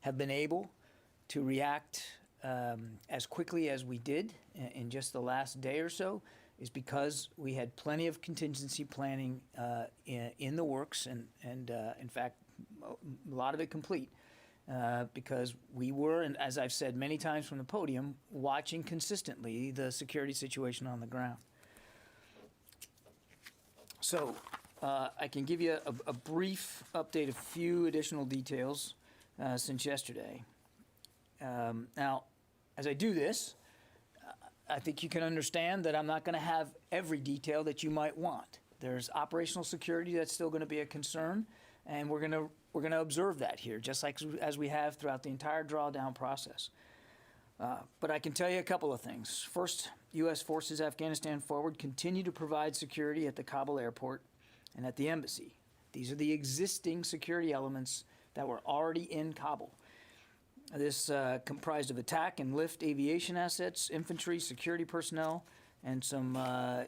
have been able to react as quickly as we did in just the last day or so is because we had plenty of contingency planning in the works, and in fact, a lot of it complete, because we were, and as I've said many times from the podium, watching consistently the security situation on the ground. So I can give you a brief update, a few additional details since yesterday. Now, as I do this, I think you can understand that I'm not going to have every detail that you might want. There's operational security that's still going to be a concern, and we're going to observe that here, just like as we have throughout the entire drawdown process. But I can tell you a couple of things. First, U.S. forces Afghanistan forward continue to provide security at the Kabul airport and at the embassy. These are the existing security elements that were already in Kabul. This comprised of attack and lift aviation assets, infantry, security personnel, and some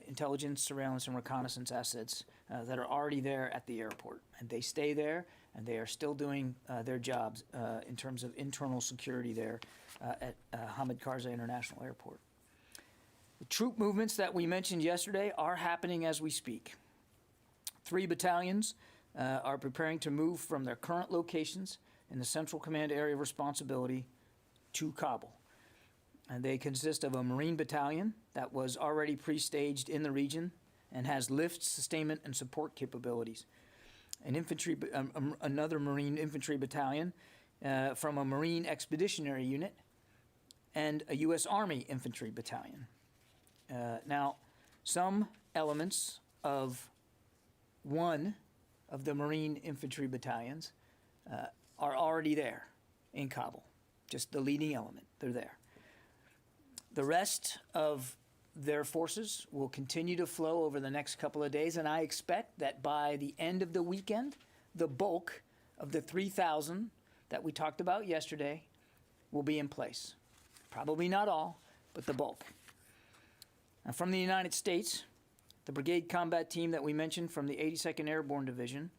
intelligence, surveillance, and reconnaissance assets that are already there at the airport. And they stay there, and they are still doing their jobs in terms of internal security there at Hamid Karzai International Airport. The troop movements that we mentioned yesterday are happening as we speak. 3 battalions are preparing to move from their current locations in the Central Command area of responsibility to Kabul. And they consist of a Marine battalion that was already pre-staged in the region and has lift, sustainment, and support capabilities. An infantry, another Marine infantry battalion from a Marine expeditionary unit, and a U.S. Army infantry battalion. Now, some elements of one of the Marine infantry battalions are already there in Kabul, just the leading element, they're there. The rest of their forces will continue to flow over the next couple of days, and I expect that by the end of the weekend, the bulk of the 3,000 that we talked about yesterday will be in place. Probably not all, but the bulk. Now, from the United States, the brigade combat team that we mentioned from the 82nd Airborne Division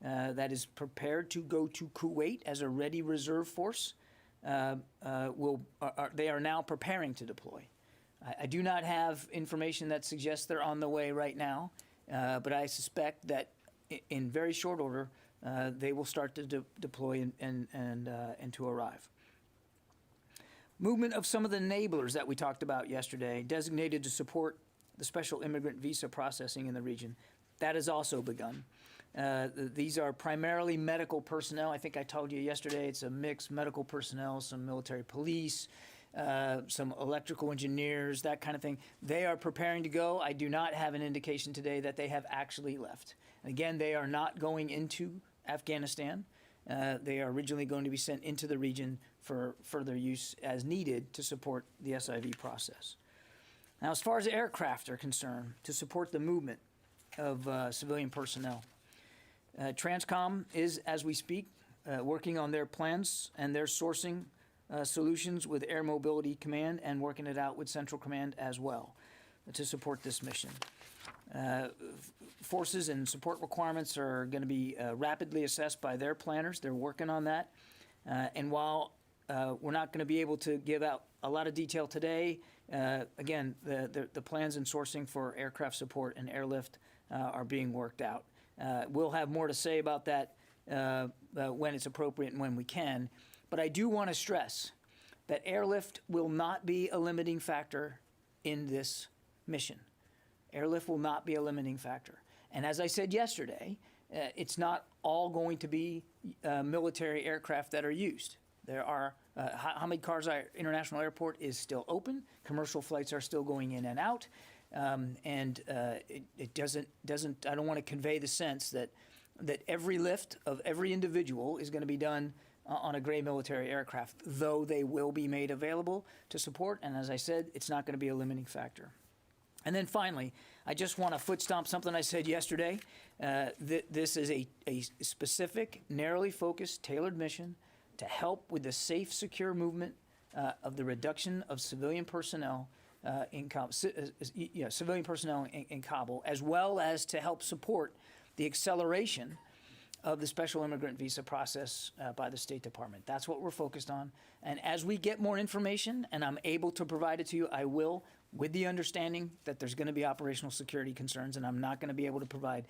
that is prepared to go to Kuwait as a ready reserve force, they are now preparing to deploy. I do not have information that suggests they're on the way right now, but I suspect that in very short order, they will start to deploy and to arrive. Movement of some of the enablers that we talked about yesterday, designated to support the special immigrant visa processing in the region, that has also begun. These are primarily medical personnel. I think I told you yesterday it's a mix: medical personnel, some military police, some electrical engineers, that kind of thing. They are preparing to go. I do not have an indication today that they have actually left. Again, they are not going into Afghanistan. They are originally going to be sent into the region for further use as needed to support the SIV process. Now, as far as aircraft are concerned, to support the movement of civilian personnel, Transcom is, as we speak, working on their plans and their sourcing solutions with Air Mobility Command and working it out with Central Command as well to support this mission. Forces and support requirements are going to be rapidly assessed by their planners. They're working on that. And while we're not going to be able to give out a lot of detail today, again, the plans and sourcing for aircraft support and airlift are being worked out. We'll have more to say about that when it's appropriate and when we can. But I do want to stress that airlift will not be a limiting factor in this mission. Airlift will not be a limiting factor. And as I said yesterday, it's not all going to be military aircraft that are used. There are Hamid Karzai International Airport is still open. Commercial flights are still going in and out. It doesn't. I don't want to convey the sense that every lift of every individual is going to be done on a gray military aircraft, though they will be made available to support. And as I said, it's not going to be a limiting factor. And then finally, I just want to foot stomp something I said yesterday. This is a specific, narrowly focused, tailored mission to help with the safe, secure movement of the reduction of civilian personnel in Kabul, civilian personnel in Kabul, as well as to help support the acceleration of the special immigrant visa process by the State Department. That's what we're focused on. And as we get more information and I'm able to provide it to you, I will, with the understanding that there's going to be operational security concerns, and I'm not going to be able to provide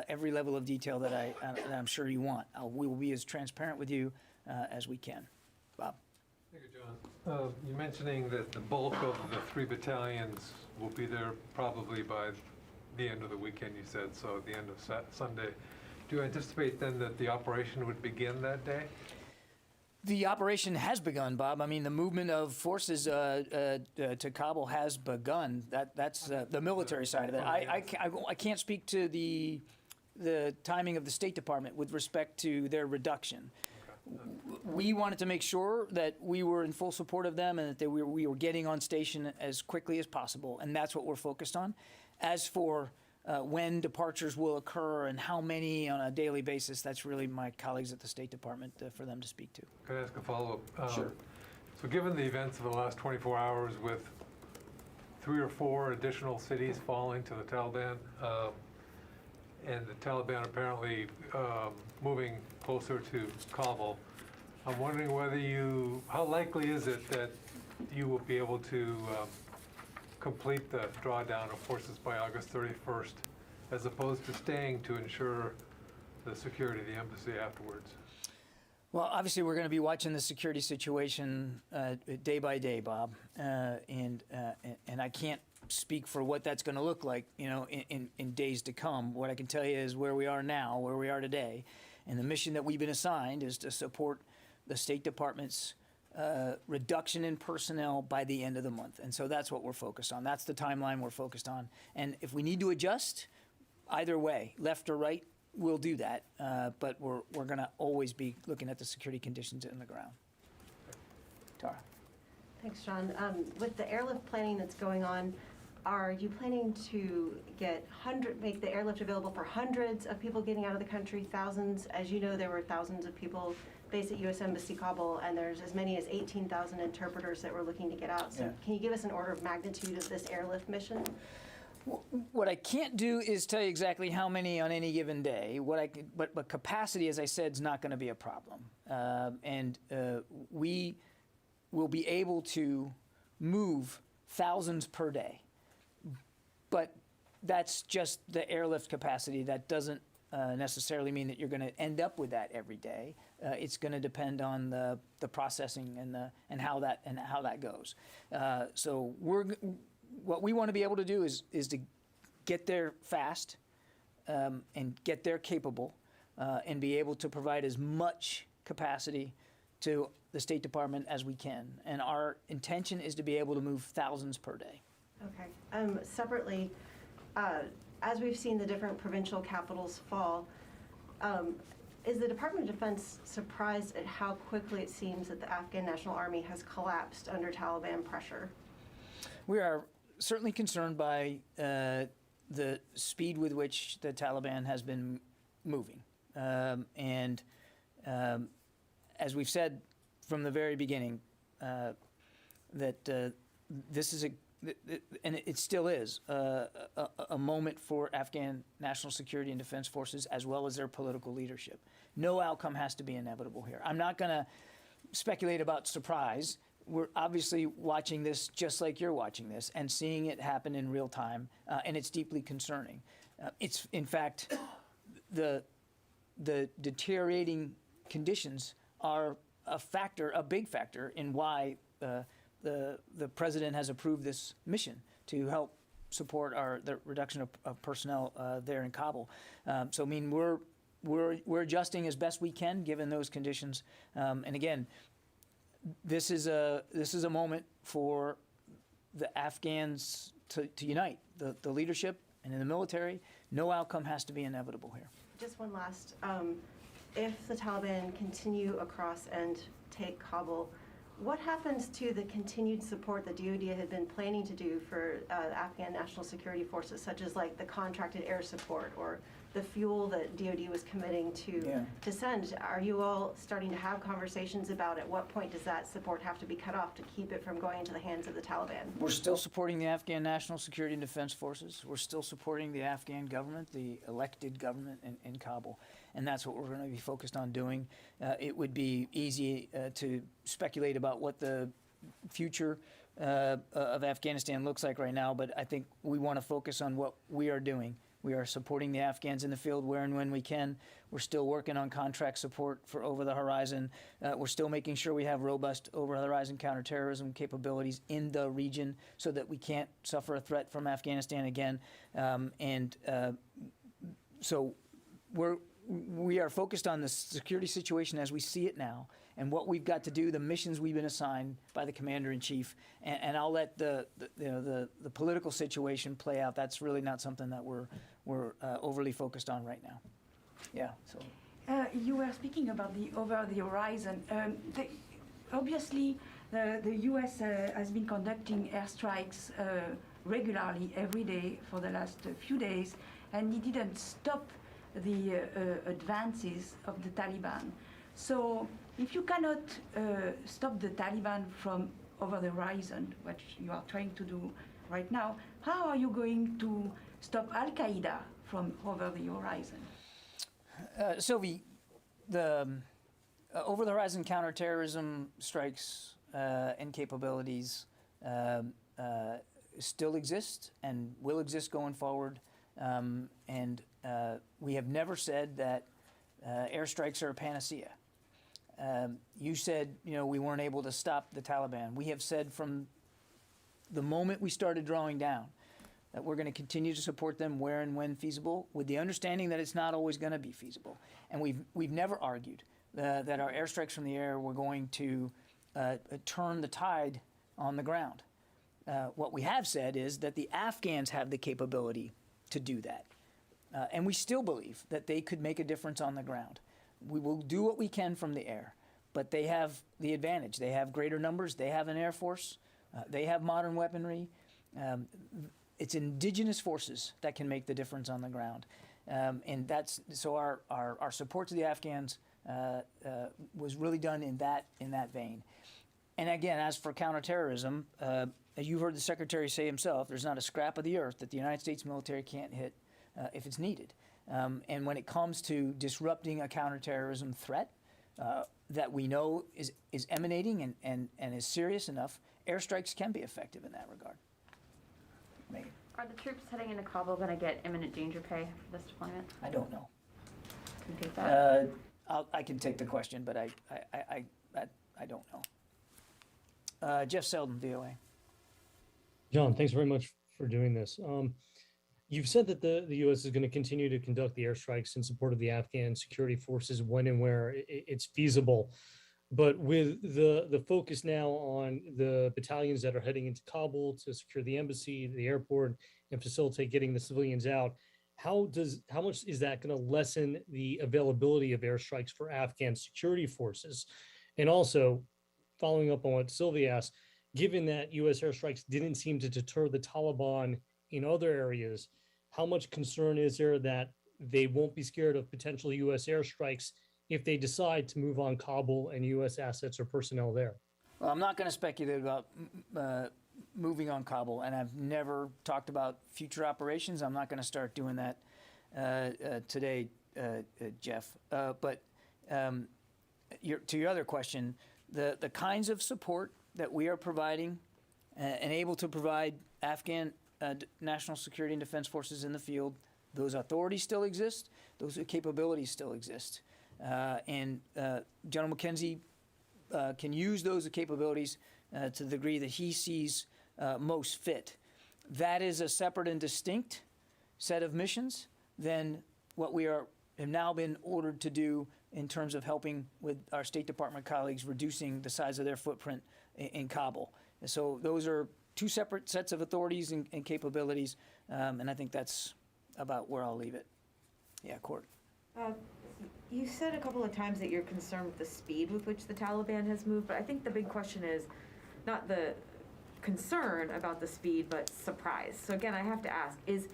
every level of detail that I'm sure you want. We will be as transparent with you as we can. Bob. Thank you, John. You're mentioning that the bulk of the 3 battalions will be there probably by the end of the weekend, you said, so at the end of Sunday. Do you anticipate then that the operation would begin that day? The operation has begun, Bob. I mean, the movement of forces to Kabul has begun. That's the military side of it. I can't speak to the timing of the State Department with respect to their reduction. We wanted to make sure that we were in full support of them and that we were getting on station as quickly as possible, and that's what we're focused on. As for when departures will occur and how many on a daily basis, that's really my colleagues at the State Department for them to speak to. Can I ask a follow-up? Sure. So given the events of the last 24 hours with 3 or 4 additional cities falling to the Taliban, and the Taliban apparently moving closer to Kabul, I'm wondering how likely is it that you will be able to complete the drawdown of forces by August 31st, as opposed to staying to ensure the security of the embassy afterwards? Well, obviously, we're going to be watching the security situation day by day, Bob, and I can't speak for what that's going to look like, in days to come. What I can tell you is where we are now, where we are today, and the mission that we've been assigned is to support the State Department's reduction in personnel by the end of the month. And so that's what we're focused on. That's the timeline we're focused on. And if we need to adjust, either way, left or right, we'll do that. But we're going to always be looking at the security conditions in the ground. Tara. Thanks, John. With the airlift planning that's going on, are you planning to make the airlift available for hundreds of people getting out of the country, thousands? As you know, there were thousands of people based at U.S. Embassy Kabul, and there's as many as 18,000 interpreters that were looking to get out. So Can you give us an order of magnitude of this airlift mission? What I can't do is tell you exactly how many on any given day. But capacity, as I said, is not going to be a problem. We will be able to move thousands per day. But that's just the airlift capacity. That doesn't necessarily mean that you're going to end up with that every day. It's going to depend on the processing and how that goes. So what we want to be able to do is to get there fast and get there capable and be able to provide as much capacity to the State Department as we can. And our intention is to be able to move thousands per day. Okay. Separately, as we've seen the different provincial capitals fall, is the Department of Defense surprised at how quickly it seems that the Afghan National Army has collapsed under Taliban pressure? We are certainly concerned by the speed with which the Taliban has been moving. As we've said from the very beginning, that this is and it still is, a moment for Afghan national security and defense forces as well as their political leadership. No outcome has to be inevitable here. I'm not going to speculate about surprise. We're obviously watching this just like you're watching this and seeing it happen in real time, and it's deeply concerning. It's, in fact, the deteriorating conditions are a big factor in why the president has approved this mission to help support the reduction of personnel there in Kabul. So I mean, we're adjusting as best we can given those conditions. And again, this is a moment for the Afghans to unite, the leadership and in the military. No outcome has to be inevitable here. Just one last. If the Taliban continue across and take Kabul, what happens to the continued support the DoD had been planning to do for the Afghan National Security Forces, such as like the contracted air support or the fuel that DoD was committing to send. Are you all starting to have conversations about at what point does that support have to be cut off to keep it from going into the hands of the Taliban? We're still supporting the Afghan National Security and Defense Forces. We're still supporting the Afghan government, the elected government in Kabul. And that's what we're going to be focused on doing. It would be easy to speculate about what the future of Afghanistan looks like right now, but I think we want to focus on what we are doing. We are supporting the Afghans in the field where and when we can. We're still working on contract support for over-the-horizon. We're still making sure we have robust over-the-horizon counterterrorism capabilities in the region so that we can't suffer a threat from Afghanistan again. So we are focused on the security situation as we see it now and what we've got to do, the missions we've been assigned by the commander-in-chief, and I'll let the political situation play out. That's really not something that we're overly focused on right now. Yeah. So. You were speaking about the over the horizon. Obviously, the U.S. has been conducting airstrikes regularly every day for the last few days, and it didn't stop the advances of the Taliban. So if you cannot stop the Taliban from over the horizon, what you are trying to do right now, how are you going to stop Al-Qaeda from over the horizon? Sylvie, the over-the-horizon counterterrorism strikes and capabilities still exist and will exist going forward. We have never said that airstrikes are a panacea. You said, we weren't able to stop the Taliban. We have said from the moment we started drawing down that we're going to continue to support them where and when feasible, with the understanding that it's not always going to be feasible. And we've never argued that our airstrikes from the air were going to turn the tide on the ground. What we have said is that the Afghans have the capability to do that. And we still believe that they could make a difference on the ground. We will do what we can from the air, but they have the advantage. They have greater numbers. They have an air force. They have modern weaponry. It's indigenous forces that can make the difference on the ground. And that's so our support to the Afghans was really done in that vein. And again, as for counterterrorism, as you heard the Secretary say himself, there's not a scrap of the earth that the United States military can't hit if it's needed. And when it comes to disrupting a counterterrorism threat that we know is emanating and is serious enough, airstrikes can be effective in that regard. Megan. Are the troops heading into Kabul going to get imminent danger pay for this deployment? I don't know. Can you take that? I can take the question, but I don't know. Jeff Selden, VOA. John, thanks very much for doing this. You've said that the U.S. is going to continue to conduct the airstrikes in support of the Afghan security forces when and where it's feasible. But with the focus now on the battalions that are heading into Kabul to secure the embassy, the airport, and facilitate getting the civilians out, how much is that going to lessen the availability of airstrikes for Afghan security forces? And also, following up on what Sylvie asked, given that U.S. airstrikes didn't seem to deter the Taliban in other areas, how much concern is there that they won't be scared of potential U.S. airstrikes if they decide to move on Kabul and U.S. assets or personnel there? Well, I'm not going to speculate about moving on Kabul, and I've never talked about future operations. I'm not going to start doing that today, Jeff. But to your other question, the kinds of support that we are providing and able to provide Afghan national security and defense forces in the field, those authorities still exist, those capabilities still exist. And General McKenzie can use those capabilities to the degree that he sees most fit. That is a separate and distinct set of missions than what we have now been ordered to do in terms of helping with our State Department colleagues reducing the size of their footprint in Kabul. And so those are two separate sets of authorities and capabilities, and I think that's about where I'll leave it. Yeah, Court. You said a couple of times that you're concerned with the speed with which the Taliban has moved, but I think the big question is not the concern about the speed, but surprise. So again, I have to ask, is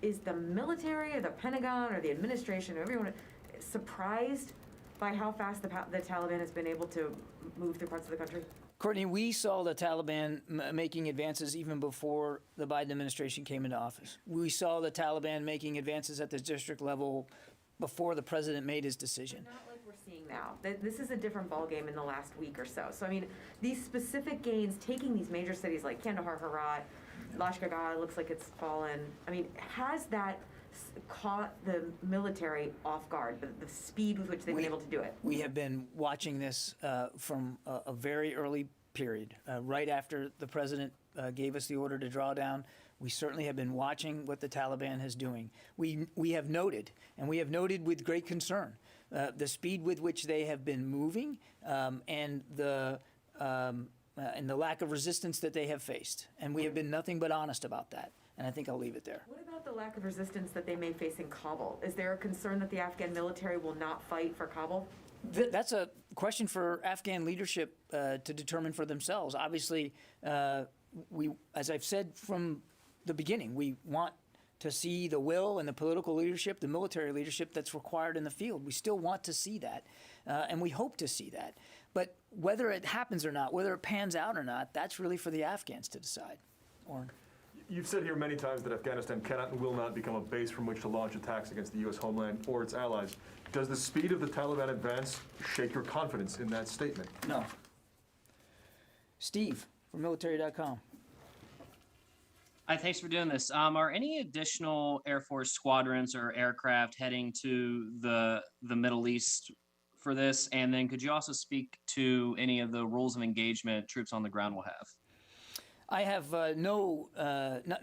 is the military or the Pentagon or the administration or everyone surprised by how fast the Taliban has been able to move through parts of the country? Courtney, we saw the Taliban making advances even before the Biden administration came into office. We saw the Taliban making advances at the district level before the president made his decision. Not like we're seeing now. This is a different ballgame in the last week or so. So, I mean, these specific gains, taking these major cities like Kandahar, Herat, Lashkar looks like it's fallen. I mean, has that caught the military off guard, the speed with which they've been able to do it? We have been watching this from a very early period, right after the president gave us the order to draw down. We certainly have been watching what the Taliban is doing. We have noted, and we have noted with great concern, the speed with which they have been moving and the lack of resistance that they have faced. And we have been nothing but honest about that. And I think I'll leave it there. What about the lack of resistance that they may face in Kabul? Is there a concern that the Afghan military will not fight for Kabul? That's a question for Afghan leadership to determine for themselves. Obviously, as I've said from the beginning, we want to see the will and the political leadership, the military leadership that's required in the field. We still want to see that, and we hope to see that. But whether it happens or not, whether it pans out or not, that's really for the Afghans to decide. Oren? You've said here many times that Afghanistan cannot and will not become a base from which to launch attacks against the U.S. homeland or its allies. Does the speed of the Taliban advance shake your confidence in that statement? No. Steve from military.com. Hi, thanks for doing this. Are any additional Air Force squadrons or aircraft heading to the Middle East for this? And then could you also speak to any of the rules of engagement troops on the ground will have? I have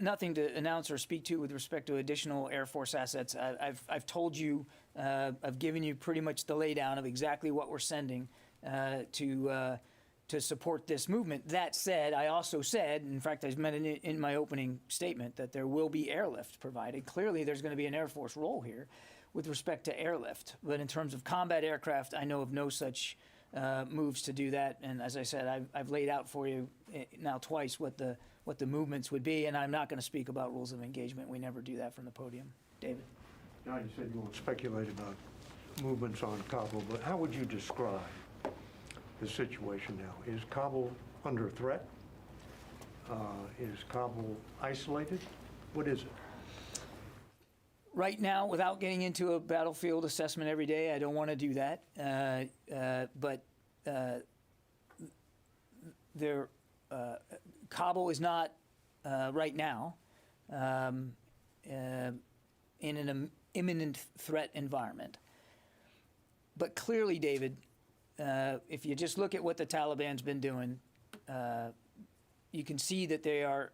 nothing to announce or speak to with respect to additional Air Force assets. I've told you, I've given you pretty much the laydown of exactly what we're sending to support this movement. That said, I also said, in fact, I meant in my opening statement, that there will be airlift provided. Clearly, there's going to be an Air Force role here with respect to airlift. But in terms of combat aircraft, I know of no such moves to do that. And as I said, I've laid out for you now twice what the movements would be, and I'm not going to speak about rules of engagement. We never do that from the podium. David? John, you said you won't speculate about movements on Kabul, but how would you describe the situation now? Is Kabul under threat? Is Kabul isolated? What is it? Right now, without getting into a battlefield assessment every day, I don't want to do that. But Kabul is not right now in an imminent threat environment. But clearly, David, if you just look at what the Taliban's been doing, you can see that they are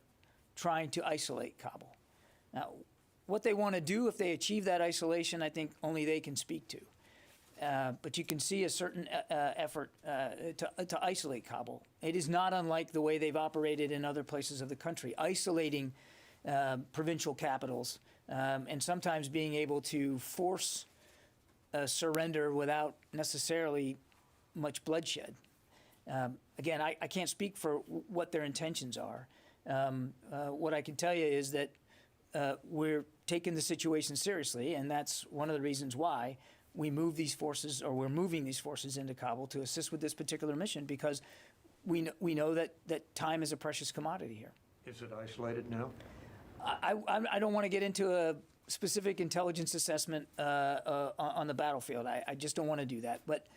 trying to isolate Kabul. Now, what they want to do if they achieve that isolation, I think only they can speak to. But you can see a certain effort to isolate Kabul. It is not unlike the way they've operated in other places of the country, isolating provincial capitals and sometimes being able to force a surrender without necessarily much bloodshed. Again, I can't speak for what their intentions are. What I can tell you is that we're taking the situation seriously, and that's one of the reasons why we move these forces, or we're moving these forces into Kabul to assist with this particular mission, because we know that time is a precious commodity here. Is it isolated now? I don't want to get into a specific intelligence assessment on the battlefield. I just don't want to do that. But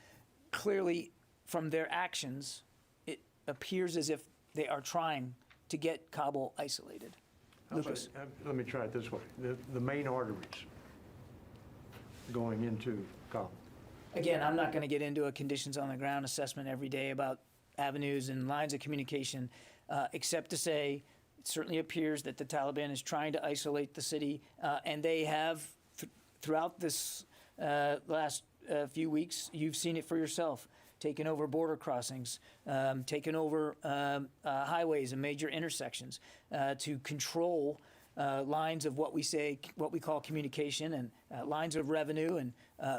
clearly, from their actions, it appears as if they are trying to get Kabul isolated. Lucas. Let me try it this way. The main arteries going into Kabul. Again, I'm not going to get into a conditions on the ground assessment every day about avenues and lines of communication, except to say it certainly appears that the Taliban is trying to isolate the city, and they have, throughout this last few weeks, you've seen it for yourself, taken over border crossings, taken over highways and major intersections to control lines of what we call communication, and lines of revenue, and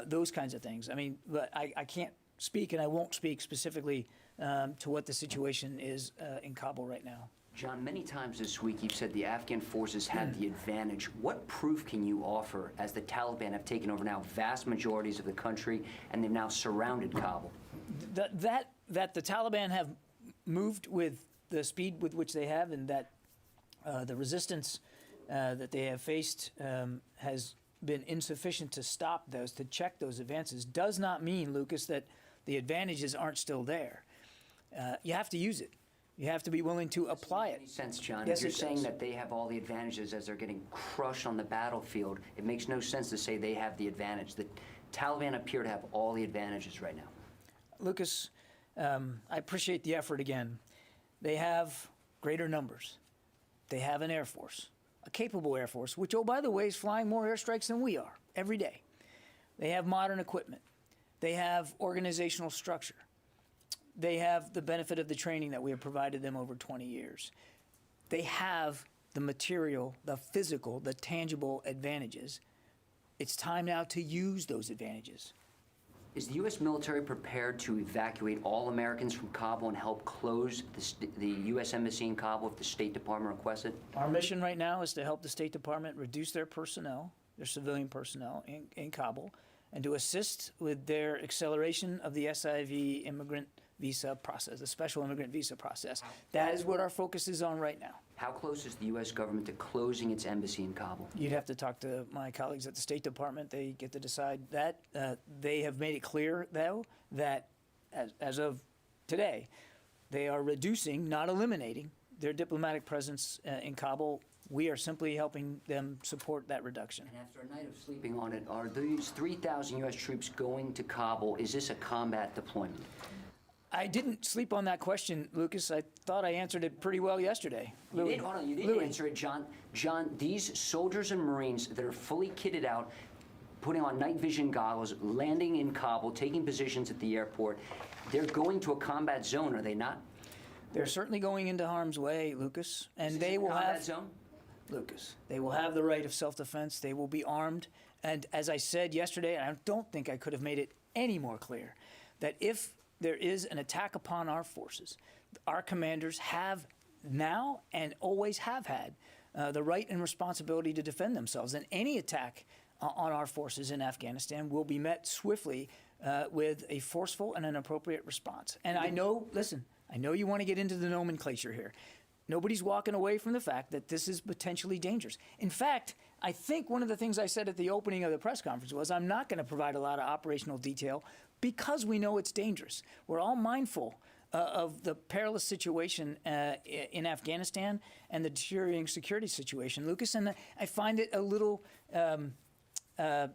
those kinds of things. I mean, but I can't speak, and I won't speak specifically to what the situation is in Kabul right now. John, many times this week you've said the Afghan forces have the advantage. What proof can you offer as the Taliban have taken over now vast majorities of the country and they've now surrounded Kabul? That the Taliban have moved with the speed with which they have, and that the resistance that they have faced has been insufficient to stop those, to check those advances, does not mean, Lucas, that the advantages aren't still there. You have to use it. You have to be willing to apply it. Any sense, John? Yes, if you're it saying does. that they have all the advantages as they're getting crushed on the battlefield, it makes no sense to say they have the advantage. The Taliban appear to have all the advantages right now. Lucas, I appreciate the effort again. They have greater numbers. They have an Air Force, a capable Air Force, which, oh, by the way, is flying more airstrikes than we are every day. They have modern equipment. They have organizational structure. They have the benefit of the training that we have provided them over 20 years. They have the material, the physical, the tangible advantages. It's time now to use those advantages. Is the U.S. military prepared to evacuate all Americans from Kabul and help close the U.S. Embassy in Kabul if the State Department requests it? Our mission right now is to help the State Department reduce their personnel, their civilian personnel in Kabul, and to assist with their acceleration of the SIV immigrant visa process, the special immigrant visa process. That is what our focus is on right now. How close is the U.S. government to closing its embassy in Kabul? You'd have to talk to my colleagues at the State Department. They get to decide that. They have made it clear, though, that as of today, they are reducing, not eliminating, their diplomatic presence in Kabul. We are simply helping them support that reduction. And after a night of sleeping on it, are these 3,000 U.S. troops going to Kabul? Is this a combat deployment? I didn't sleep on that question, Lucas. I thought I answered it pretty well yesterday. You did, hold on, you didn't answer it, John. John, these soldiers and Marines that are fully kitted out, putting on night vision goggles, landing in Kabul, taking positions at the airport, they're going to a combat zone, are they not? They're certainly going into harm's way, Lucas, and Is they this a will combat have zone? Lucas. They will have the right of self-defense. They will be armed, and as I said yesterday, and I don't think I could have made it any more clear, that if there is an attack upon our forces, our commanders have now and always have had the right and responsibility to defend themselves. And any attack on our forces in Afghanistan will be met swiftly with a forceful and an appropriate response. And I know, listen, I know you want to get into the nomenclature here. Nobody's walking away from the fact that this is potentially dangerous. In fact, I think one of the things I said at the opening of the press conference was I'm not going to provide a lot of operational detail because we know it's dangerous. We're all mindful of the perilous situation in Afghanistan and the deteriorating security situation, Lucas, and I find it a little I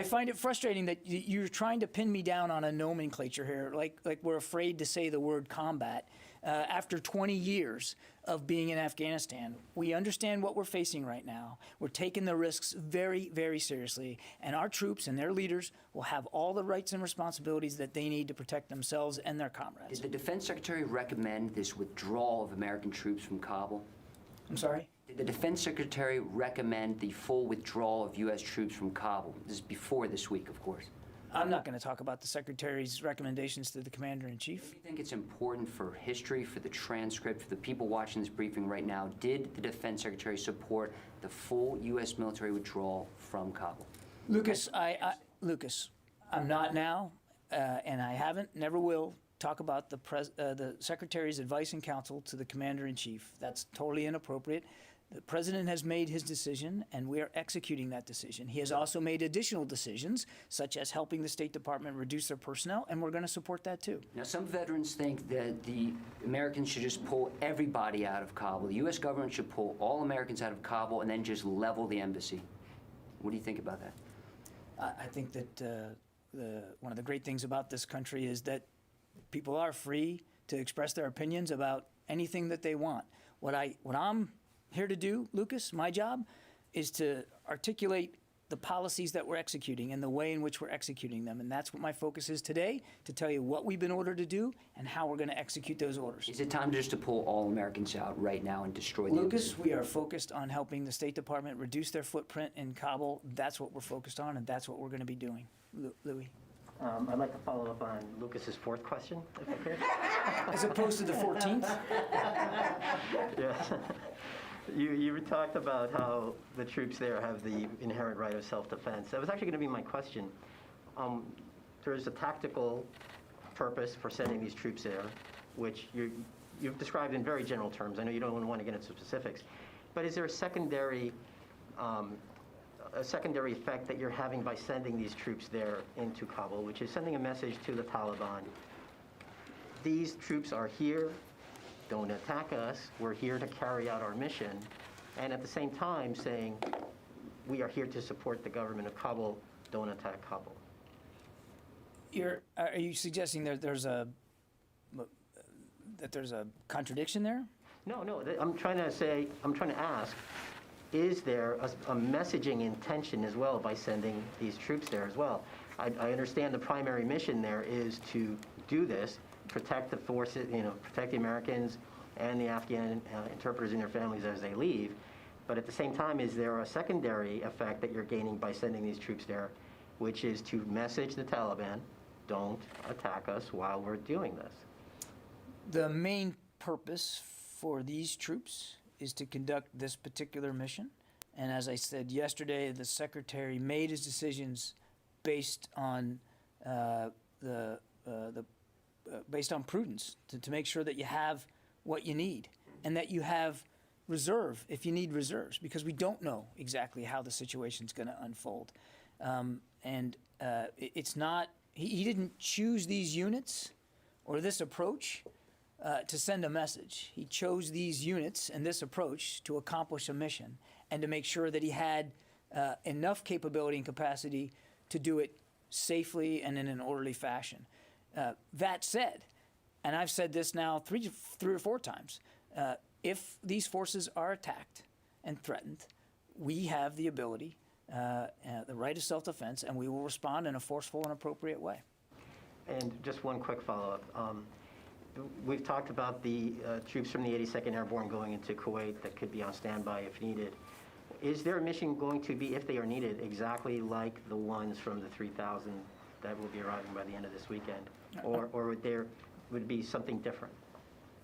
find it frustrating that you're trying to pin me down on a nomenclature here, like we're afraid to say the word combat. After 20 years of being in Afghanistan, we understand what we're facing right now. We're taking the risks very, very seriously, and our troops and their leaders will have all the rights and responsibilities that they need to protect themselves and their comrades. Did the Defense Secretary recommend this withdrawal of American troops from Kabul? I'm sorry? Did the Defense Secretary recommend the full withdrawal of U.S. troops from Kabul? This is before this week, of course. I'm not going to talk about the Secretary's recommendations to the Commander-in-Chief. Do you think it's important for history, for the transcript, for the people watching this briefing right now, did the Defense Secretary support the full U.S. military withdrawal from Kabul? Lucas, Lucas, I'm not now, and I haven't, never will, talk about the Secretary's advice and counsel to the Commander-in-Chief. That's totally inappropriate. The President has made his decision, and we are executing that decision. He has also made additional decisions, such as helping the State Department reduce their personnel, and we're going to support that too. Now, some veterans think that the Americans should just pull everybody out of Kabul. The U.S. government should pull all Americans out of Kabul and then just level the embassy. What do you think about that? I think that one of the great things about this country is that people are free to express their opinions about anything that they want. What I'm here to do, Lucas, my job, is to articulate the policies that we're executing and the way in which we're executing them. And that's what my focus is today, to tell you what we've been ordered to do and how we're going to execute those orders. Is it time just to pull all Americans out right now and destroy the Lucas, embassy? we are focused on helping the State Department reduce their footprint in Kabul. That's what we're focused on, and that's what we're going to be doing. Louis. I'd like to follow up on Lucas's fourth question, if I could. As opposed to the 14th? Yeah. You talked about how the troops there have the inherent right of self-defense. That was actually going to be my question. There's a tactical purpose for sending these troops there, which you've described in very general terms. I know you don't want to get into specifics, but is there a secondary effect that you're having by sending these troops there into Kabul, which is sending a message to the Taliban? These troops are here. Don't attack us. We're here to carry out our mission. And at the same time saying, we are here to support the government of Kabul. Don't attack Kabul. Are you suggesting that there's a contradiction there? No. I'm trying to ask, is there a messaging intention as well by sending these troops there as well? I understand the primary mission there is to do this, protect the forces, protect the Americans and the Afghan interpreters and their families as they leave. But at the same time, is there a secondary effect that you're gaining by sending these troops there, which is to message the Taliban, don't attack us while we're doing this? The main purpose for these troops is to conduct this particular mission. And as I said yesterday, the Secretary made his decisions based on based on prudence to make sure that you have what you need and that you have reserve if you need reserves, because we don't know exactly how the situation's going to unfold. It's not, he didn't choose these units or this approach to send a message. He chose these units and this approach to accomplish a mission and to make sure that he had enough capability and capacity to do it safely and in an orderly fashion. That said, and I've said this now three or four times, if these forces are attacked and threatened, we have the ability, the right of self-defense, and we will respond in a forceful and appropriate way. And just one quick follow-up. We've talked about the troops from the 82nd Airborne going into Kuwait that could be on standby if needed. Is their mission going to be, if they are needed, exactly like the ones from the 3,000 that will be arriving by the end of this weekend? Or would be something different?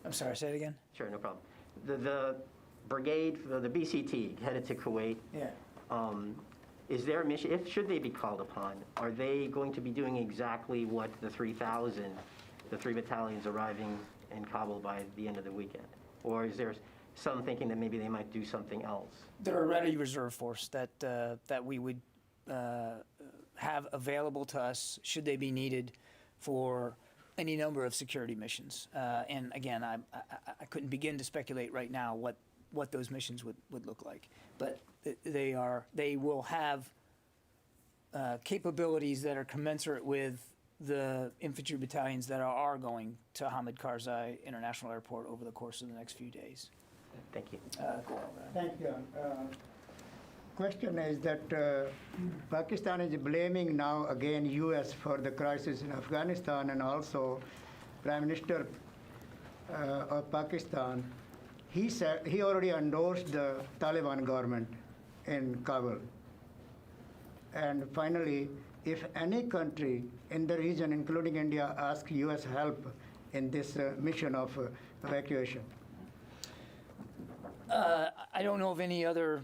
I'm sorry, say it again? Sure, no problem. The brigade, the BCT, headed to Kuwait. Yeah. Is their mission, should they be called upon, are they going to be doing exactly what the 3,000, the 3 battalions arriving in Kabul by the end of the weekend? Or is there some thinking that maybe they might do something else? They're a ready reserve force that we would have available to us should they be needed for any number of security missions. And again, I couldn't begin to speculate right now what those missions would look like. But they will have capabilities that are commensurate with the infantry battalions that are going to Hamid Karzai International Airport over the course of the next few days. Thank you. Thank you. Question is that Pakistan is blaming now again U.S. for the crisis in Afghanistan, and also Prime Minister of Pakistan, he said he already endorsed the Taliban government in Kabul. And finally, if any country in the region, including India, asks U.S. help in this mission of evacuation? I don't know of any other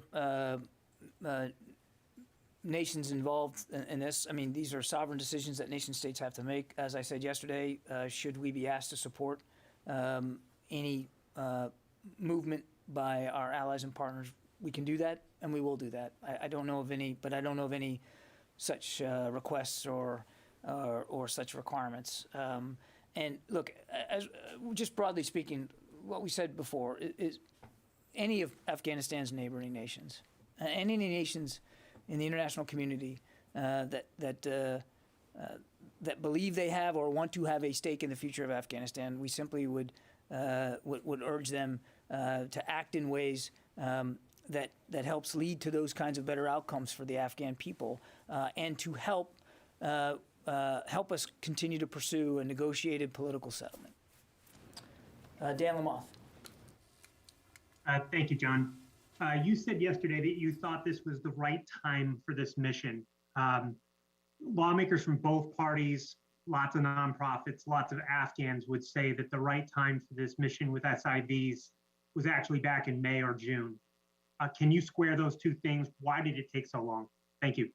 nations involved in this. I mean, these are sovereign decisions that nation states have to make. As I said yesterday, should we be asked to support any movement by our allies and partners, we can do that, and we will do that. I don't know of any, but I don't know of any such requests or such requirements. And look, as just broadly speaking, what we said before is any of Afghanistan's neighboring nations, any nations in the international community that believe they have or want to have a stake in the future of Afghanistan, we simply would urge them to act in ways that helps lead to those kinds of better outcomes for the Afghan people, and to help us continue to pursue a negotiated political settlement. Dan Lamoth. Thank you, John. You said yesterday that you thought this was the right time for this mission. lawmakers from both parties, lots of nonprofits, lots of Afghans would say that the right time for this mission with SIVs was actually back in May or June. Can you square those two things? Why did it take so long? Thank you.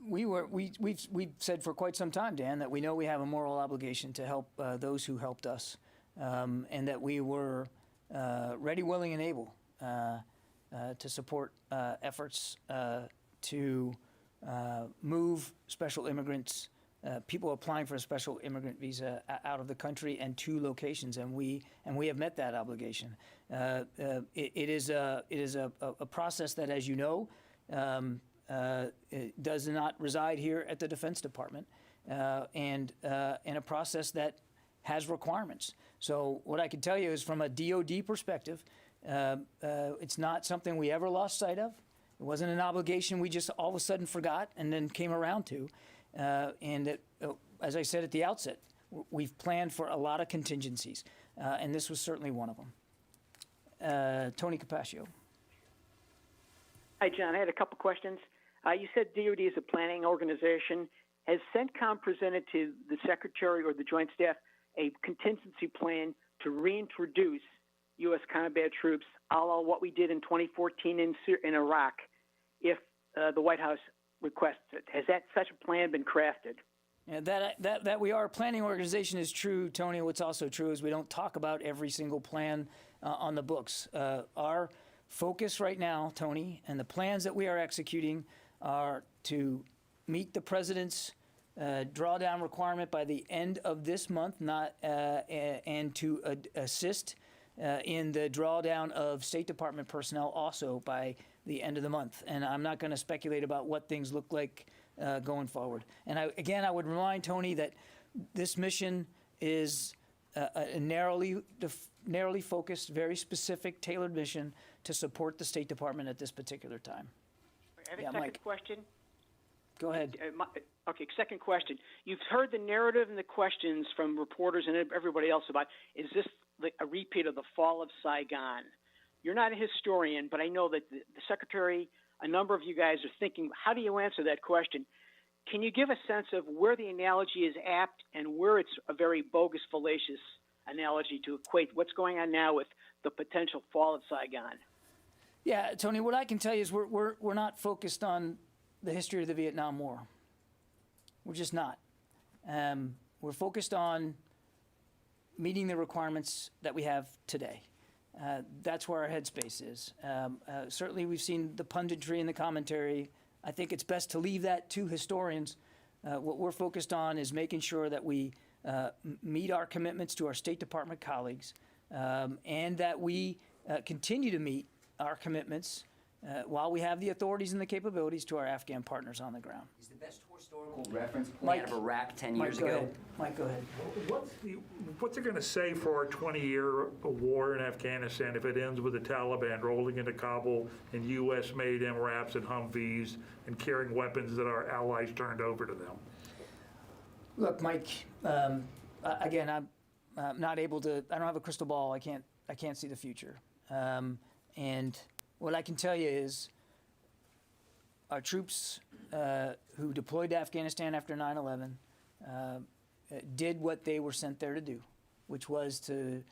We've said for quite some time, Dan, that we know we have a moral obligation to help those who helped us, and that we were ready, willing, and able to support efforts to move special immigrants, people applying for a special immigrant visa out of the country and to locations, and we have met that obligation. It is a process that, as you know, it does not reside here at the Defense Department, and a process that has requirements. So what I can tell you is, from a DoD perspective, it's not something we ever lost sight of. It wasn't an obligation we just all of a sudden forgot and then came around to. And it, as I said at the outset, we've planned for a lot of contingencies, and this was certainly one of them. Tony Capaccio. Hi, John. I had a couple questions. You said DoD is a planning organization. Has CENTCOM presented to the Secretary or the Joint Staff a contingency plan to reintroduce U.S. combat troops, a la what we did in 2014 in Iraq, if the White House requests it? Has such a plan been crafted? Yeah, that we are a planning organization is true, Tony. What's also true is we don't talk about every single plan on the books. Our focus right now, Tony, and the plans that we are executing are to meet the President's drawdown requirement by the end of this month, and to assist in the drawdown of State Department personnel also by the end of the month. And I'm not going to speculate about what things look like going forward. And I would remind Tony that this mission is a narrowly focused, very specific, tailored mission to support the State Department at this particular time. I have a second Mike. question. Go ahead. Okay, second question. You've heard the narrative and the questions from reporters and everybody else about, is this a repeat of the fall of Saigon? You're not a historian, but I know that the Secretary, a number of you guys are thinking, how do you answer that question? Can you give a sense of where the analogy is apt and where it's a very bogus, fallacious analogy to equate what's going on now with the potential fall of Saigon? Yeah, Tony, what I can tell you is we're not focused on the history of the Vietnam War. We're just not. We're focused on meeting the requirements that we have today. That's where our headspace is. Certainly we've seen the punditry and the commentary. I think it's best to leave that to historians. What we're focused on is making sure that we meet our commitments to our State Department colleagues, and that we continue to meet our commitments while we have the authorities and the capabilities to our Afghan partners on the ground. Is the best historical reference plan of Iraq 10 years ago? Mike, go ahead. What's it going to say for our 20-year war in Afghanistan if it ends with the Taliban rolling into Kabul in U.S.-made MRAPs and Humvees and carrying weapons that our allies turned over to them? Look, Mike, again, I'm not able to, I don't have a crystal ball. I can't see the future. And what I can tell you is our troops who deployed to Afghanistan after 9/11 did what they were sent there to do, which was to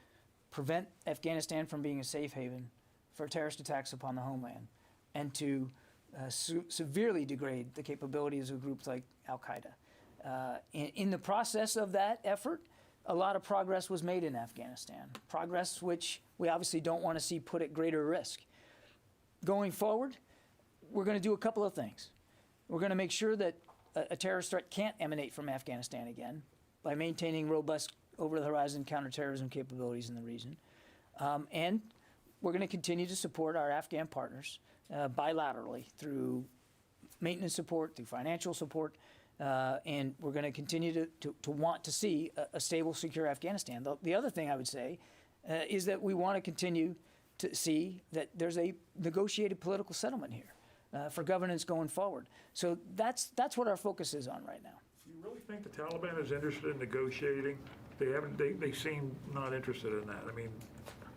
prevent Afghanistan from being a safe haven for terrorist attacks upon the homeland, and to severely degrade the capabilities of groups like Al-Qaeda. In the process of that effort, a lot of progress was made in Afghanistan, progress which we obviously don't want to see put at greater risk. Going forward, we're going to do a couple of things. We're going to make sure that a terrorist threat can't emanate from Afghanistan again by maintaining robust over-the-horizon counterterrorism capabilities in the region. And we're going to continue to support our Afghan partners bilaterally through maintenance support, through financial support, and we're going to continue to want to see a stable, secure Afghanistan. The other thing I would say is that we want to continue to see that there's a negotiated political settlement here for governance going forward. So that's what our focus is on right now. Do you really think the Taliban is interested in negotiating? They seem not interested in that. I mean,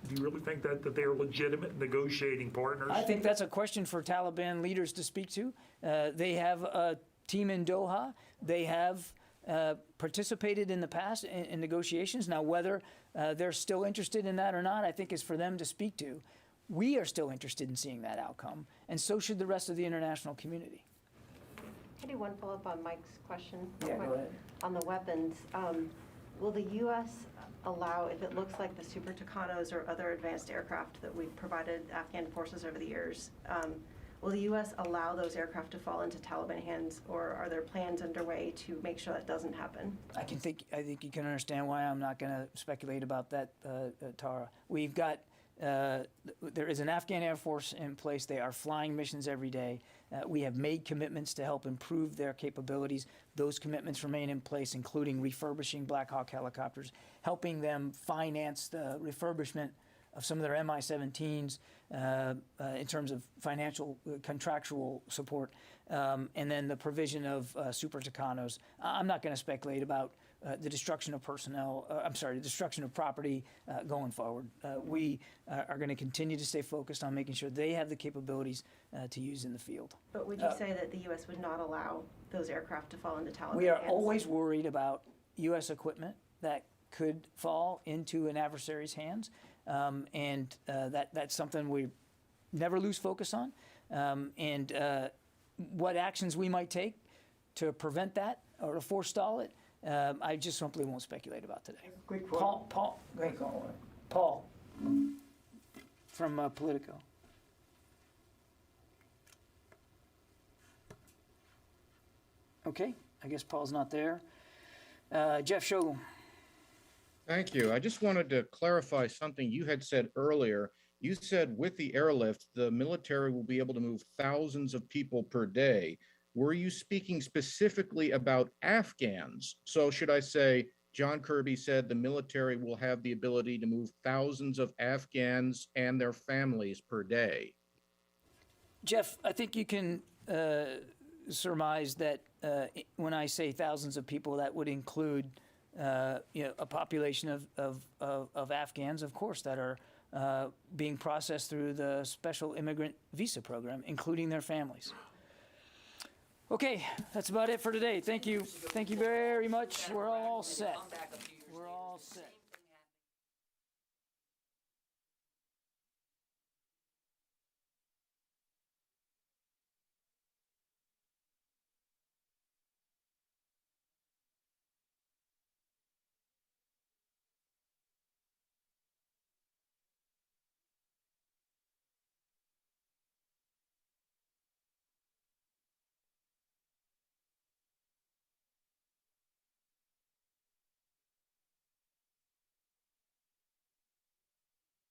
do you really think that they are legitimate negotiating partners? I think that's a question for Taliban leaders to speak to. They have team in Doha. They have participated in the past in negotiations. Now, whether they're still interested in that or not, I think is for them to speak to. We are still interested in seeing that outcome, and so should the rest of the international community. Can I do one follow-up on Mike's question? Yeah, go ahead. On the weapons, will the U.S. allow, if it looks like the Super Tucanos or other advanced aircraft that we've provided Afghan forces over the years, will the U.S. allow those aircraft to fall into Taliban hands, or are there plans underway to make sure that doesn't happen? I think you can understand why I'm not going to speculate about that, Tara. We've got, there is an Afghan Air Force in place. They are flying missions every day. We have made commitments to help improve their capabilities. Those commitments remain in place, including refurbishing Black Hawk helicopters, helping them finance the refurbishment of some of their Mi-17s in terms of financial, contractual support, and then the provision of Super Tucanos. I'm not going to speculate about the destruction of personnel, the destruction of property going forward. We are going to continue to stay focused on making sure they have the capabilities to use in the field. But would you say that the U.S. would not allow those aircraft to fall into Taliban hands? We are always worried about U.S. equipment that could fall into an adversary's hands, and that's something we never lose focus on. And what actions we might take to prevent that or to forestall it, I just simply won't speculate about today. Quick Paul, Paul from Politico. Okay, I guess Paul's not there. Jeff Shogel. Thank you. I just wanted to clarify something you had said earlier. You said with the airlift, the military will be able to move thousands of people per day. Were you speaking specifically about Afghans? So should I say, John Kirby said the military will have the ability to move thousands of Afghans and their families per day? Jeff, I think you can surmise that when I say thousands of people, that would include a population of Afghans, of course, that are being processed through the special immigrant visa program, including their families. Okay, that's about it for today. Thank you. Thank you very much. We're all set. We're all set.